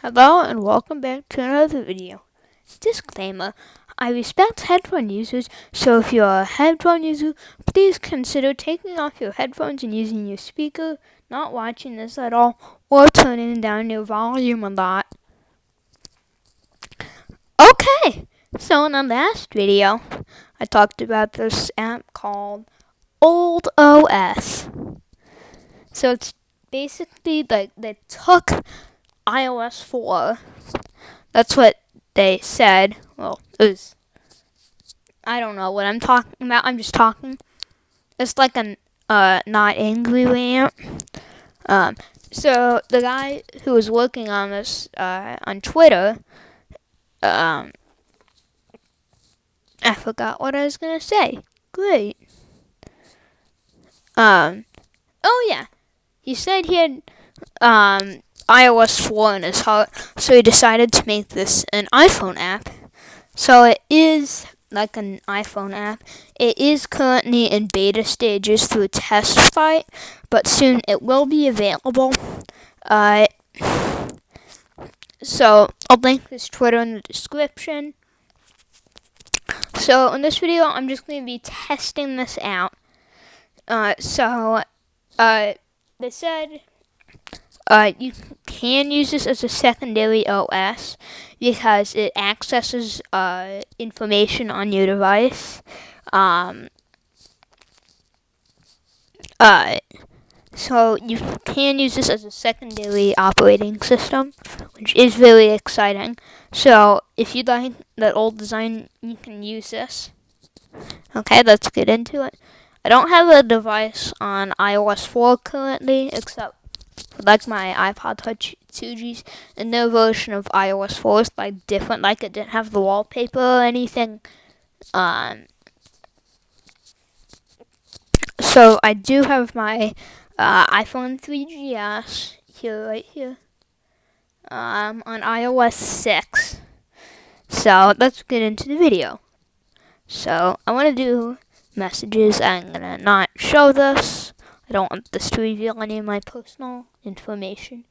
Hello and welcome back to another video. Disclaimer, I respect headphone users, so if you're a headphone user, please consider taking off your headphones and using your speaker, not watching this at all, or turning down your volume a lot. Okay, so in the last video, I talked about this app called OldOS. So it's basically like they took iOS 4. That's what they said. Well, it was, I don't know what I'm talking about. I'm just talking. It's like a not angry rant. So the guy who was working on this on Twitter, I forgot what I was gonna say. Great. Oh yeah, he said he had iOS 4 in his heart, so he decided to make this an iPhone app. So it is like an iPhone app. It is currently in beta stages through a test flight, but soon it will be available. So I'll link his Twitter in the description. So in this video, I'm just going to be testing this out. They said you can use this as a secondary OS because it accesses information on your device. So you can use this as a secondary operating system, which is really exciting. So if you like that old design, you can use this. Okay, let's get into it. I don't have a device on iOS 4 currently, except for like my iPod Touch 2Gs, and their version of iOS 4 is like different, like it didn't have the wallpaper or anything. So I do have my iPhone 3GS here, right here, on iOS 6. So let's get into the video. So I want to do messages. I'm gonna not show this. I don't want this to reveal any of my personal information.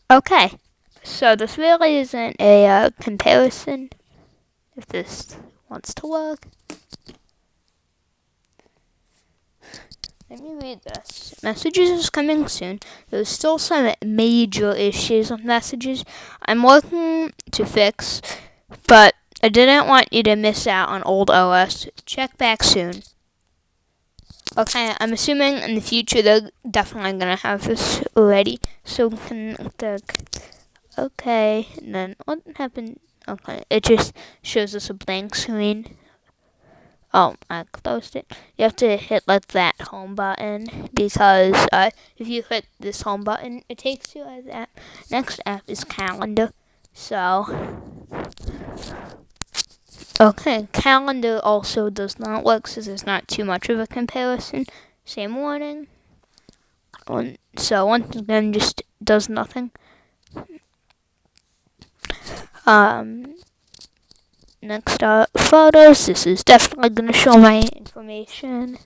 Okay, so this really isn't a comparison, if this wants to work. Let me read this. Messages is coming soon. There's still some major issues with messages I'm working to fix, but I didn't want you to miss out on OldOS. Check back soon. Okay, I'm assuming in the future they're definitely gonna have this already, so we can click okay, and then what happened? Okay, it just shows us a blank screen. Oh, I closed it. You have to hit like that home button, because if you hit this home button, it takes you to the app. Next app is Calendar. So okay, Calendar also does not work, so there's not too much of a comparison. Same warning. So once again, just does nothing. Next up, photos. This is definitely going to show my information.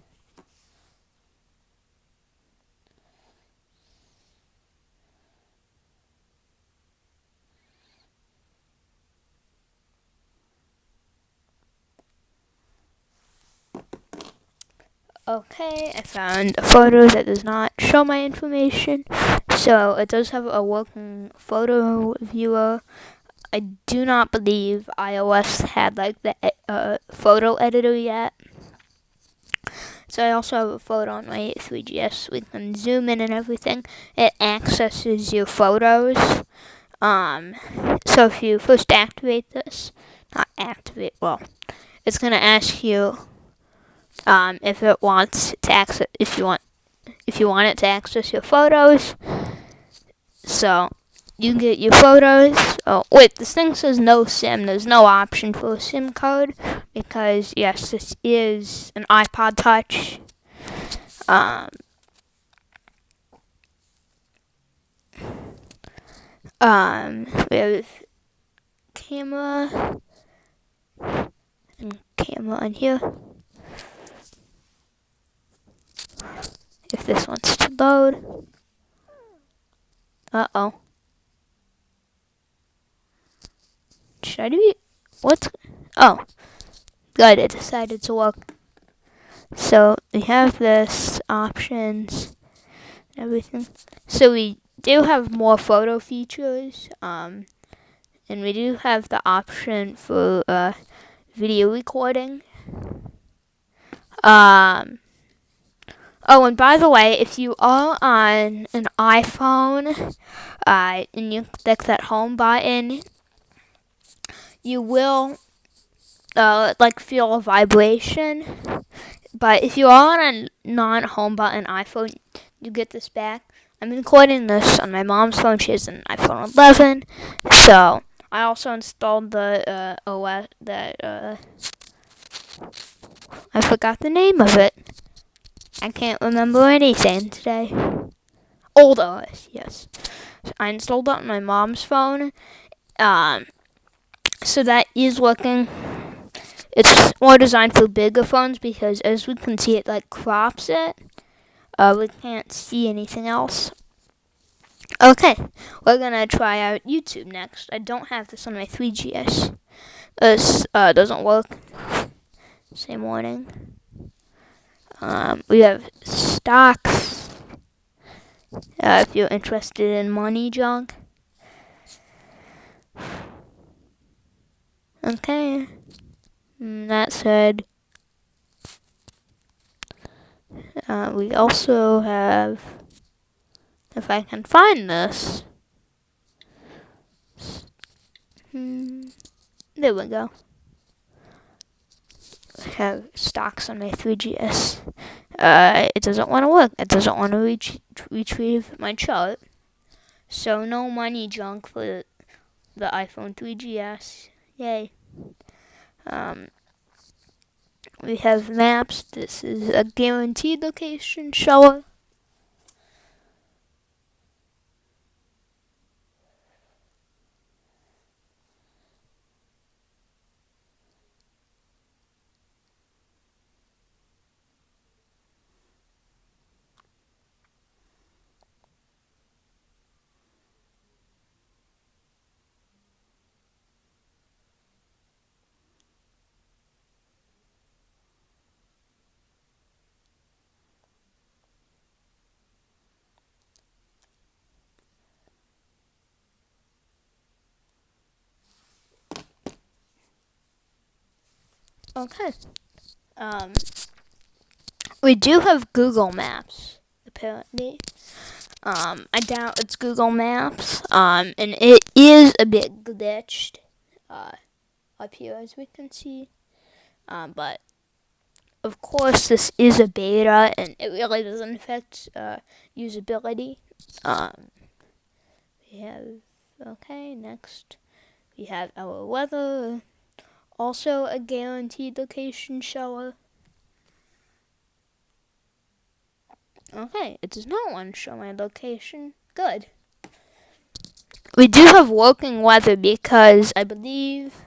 Okay, I found a photo that does not show my information. So it does have a working photo viewer. I do not believe iOS had like the photo editor yet. So I also have a photo on my 3GS. We can zoom in and everything. It accesses your photos. So if you first activate this, not activate, well, it's gonna ask you if it wants to access, if you want it to access your photos. So you can get your photos. Oh wait, this thing says no SIM. There's no option for a SIM card because yes, this is an iPod Touch. We have camera and camera on here. If this wants to load. Uh-oh. Should I do it? What? Oh. Good, it decided to work. So we have this options and everything. So we do have more photo features. And we do have the option for video recording. Oh, and by the way, if you are on an iPhone, and you click that home button, you will feel a vibration. But if you are on a non-home button iPhone, you get this back. I'm recording this on my mom's phone. She has an iPhone 11, so I also installed the OS that I forgot the name of it. I can't remember anything today. OldOS, yes. So I installed that on my mom's phone. So that is working. It's more designed for bigger phones because, as we can see, it crops it. We can't see anything else. Okay, we're gonna try out YouTube next. I don't have this on my 3GS. This doesn't work. Same warning. We have stocks. If you're interested in money junk. Okay. That said, we also have, if I can find this, there we go. I have stocks on my 3GS. It doesn't want to work. It doesn't want to retrieve my chart. So no money junk for the iPhone 3GS. Yay. We have maps. This is a guaranteed location shower. Okay. We do have Google Maps, apparently. I doubt it's Google Maps. And it is a bit glitched, up here, as we can see. But of course, this is a beta, and it really doesn't affect usability. We have, okay, next we have our weather, also a guaranteed location shower. Okay, it does not want to show my location. Good. We do have working weather because I believe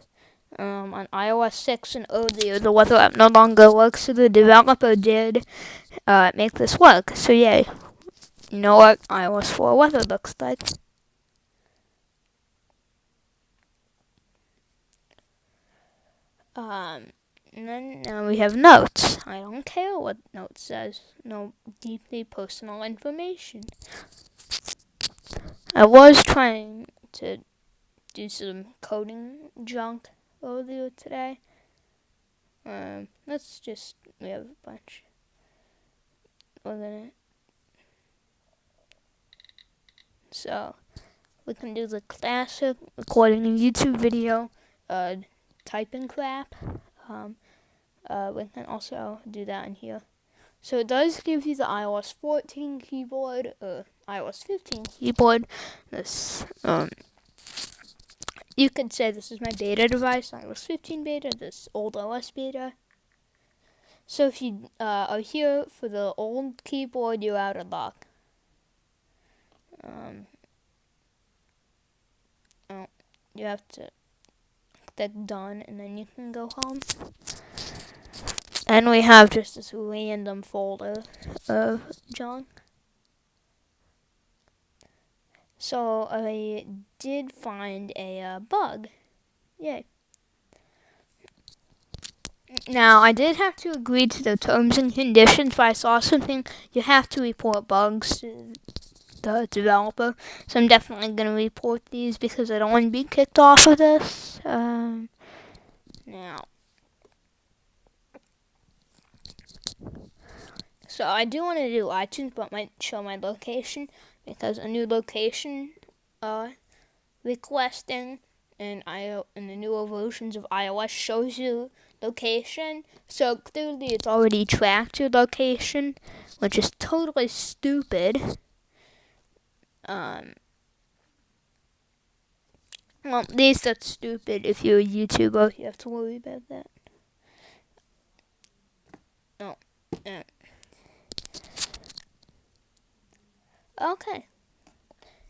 on iOS 6 and earlier the weather app no longer works, so the developer did make this work. So yay. You know what iOS 4 weather looks like. And then now we have notes. I don't care what notes says. No deeply personal information. I was trying to do some coding junk earlier today. Let's just, we have a bunch. So we can do the classic recording a YouTube video, typing clap. We can also do that in here. So it does give you the iOS 14 keyboard, iOS 15 keyboard. This, you could say this is my beta device, iOS 15 beta, this OldOS beta. So if you are here for the old keyboard, you're out of luck. you have to click done, and then you can go home. And we have just this random folder of junk. So I did find a bug. Yay. Now, I did have to agree to the terms and conditions, but I saw something. You have to report bugs to the developer. So I'm definitely going to report these because I don't want to be kicked off of this. Now, so I do want to do iTunes, but might show my location because a new location requesting in the newer versions of iOS shows you location. So clearly it's already tracked your location, which is totally stupid. Well, at least that's stupid if you're a YouTuber. You have to worry about that. No. Okay.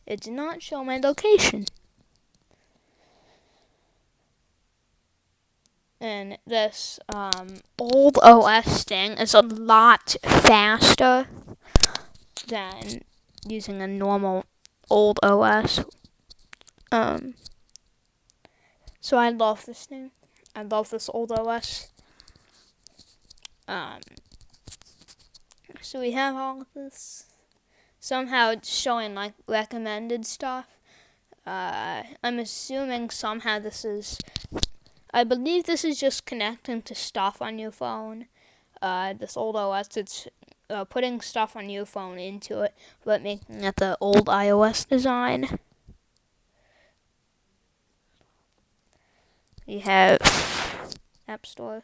It did not show my location. And this OldOS thing is a lot faster than using a normal OldOS. So I love this thing. I love this OldOS. So we have all of this. Somehow it's showing like recommended stuff. I'm assuming somehow I believe this is just connecting to stuff on your phone. This OldOS, it's putting stuff on your phone into it, but making it the old iOS design. We have App Store.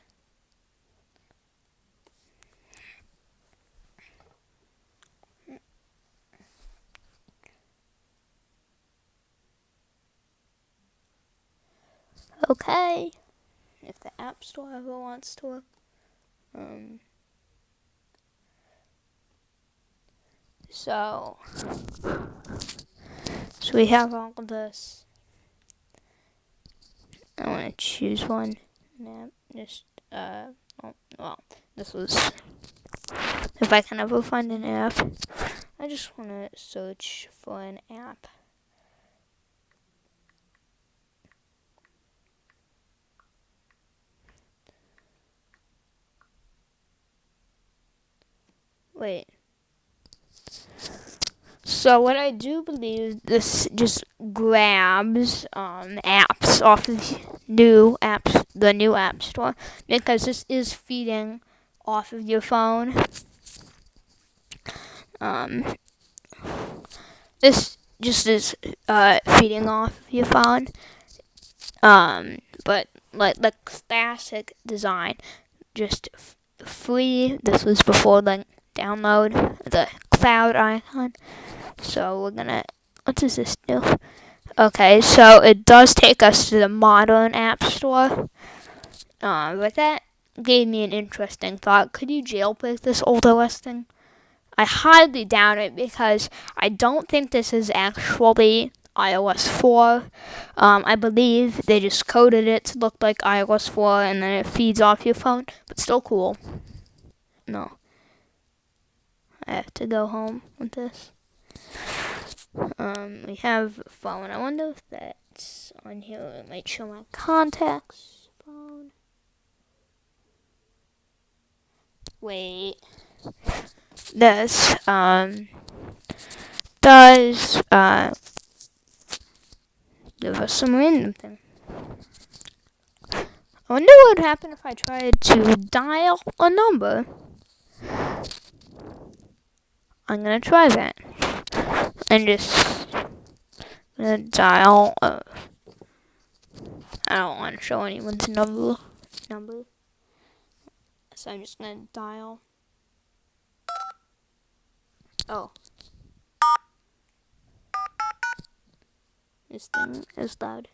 Okay. If the App Store ever wants to work. So we have all of this. I want to choose one. This was, if I can ever find an app. I just want to search for an app. Wait. So what I do believe, this just grabs apps off of the new app store, because this is feeding off of your phone. This just is feeding off of your phone. But like the classic design, just free. This was before like download the cloud icon. So we're gonna, what does this do? Okay, so it does take us to the modern app store. But that gave me an interesting thought. Could you jailbreak this OldOS thing? I highly doubt it because I don't think this is actually iOS 4. I believe they just coded it to look like iOS 4 and then it feeds off your phone, but still cool. No. I have to go home with this. We have phone. I wonder if that's on here. It might show my contacts. Phone. Wait. This does give us some random thing. I wonder what would happen if I tried to dial a number. I'm gonna try that. And just dial. I don't want to show anyone's number. So I'm just gonna dial. Oh. This thing is loud.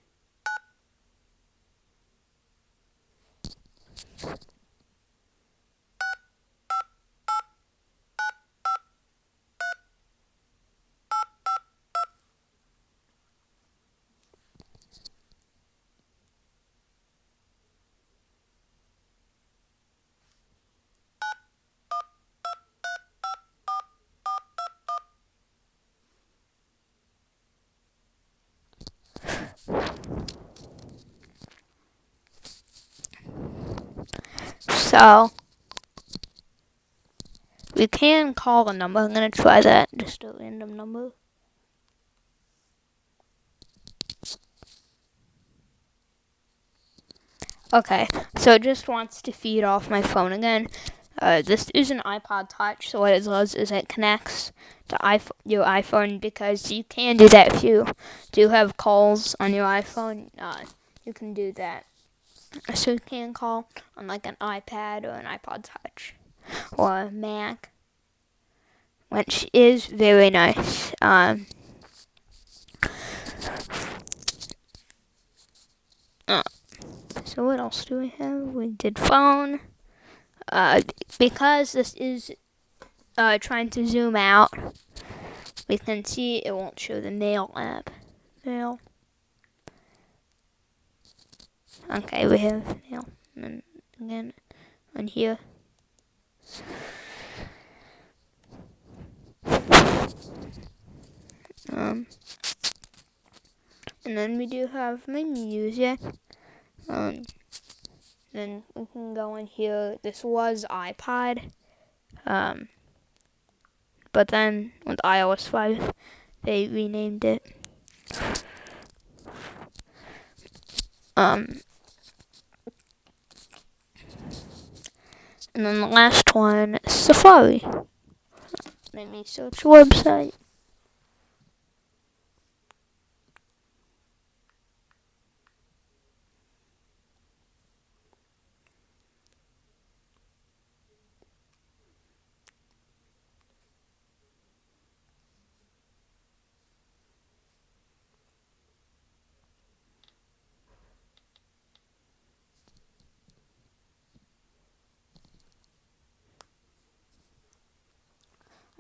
So we can call a number. I'm gonna try that. Just a random number. Okay, so it just wants to feed off my phone again. This is an iPod Touch, so what it does is it connects to your iPhone, because you can do that if you do have calls on your iPhone. You can do that. So you can call on like an iPad or an iPod Touch or a Mac, which is very nice. So what else do we have? We did phone. Because this is trying to zoom out, we can see it won't show the Mail app. Mail. Okay, we have Mail. And then again, on here. And then we do have my music. Then we can go in here. This was iPod. But then with iOS 5, they renamed it. And then the last one, Safari. Let me search the website.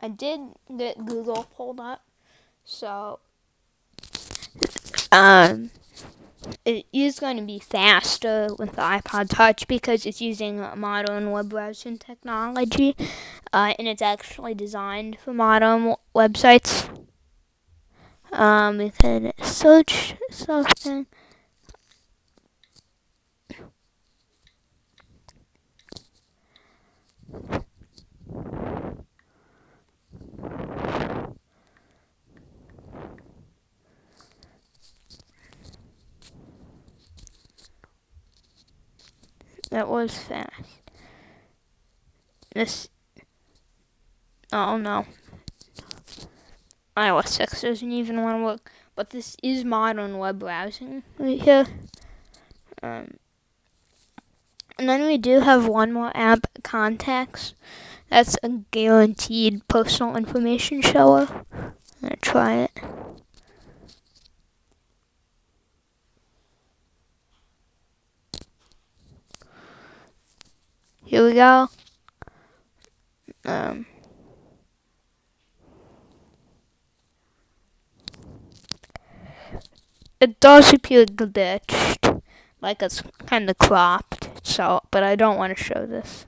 I did get Google pulled up, so it is going to be faster with the iPod Touch because it's using modern web browsing technology, and it's actually designed for modern websites. We can search something. That was fast. Oh no. iOS 6 doesn't even want to work. But this is modern web browsing right here. And then we do have one more app, Contacts. That's a guaranteed personal information shower. I'm going to try it. Here we go. It does appear glitched, like it's kind of cropped, but I don't want to show this.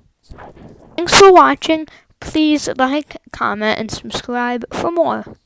Thanks for watching. Please like, comment, and subscribe for more.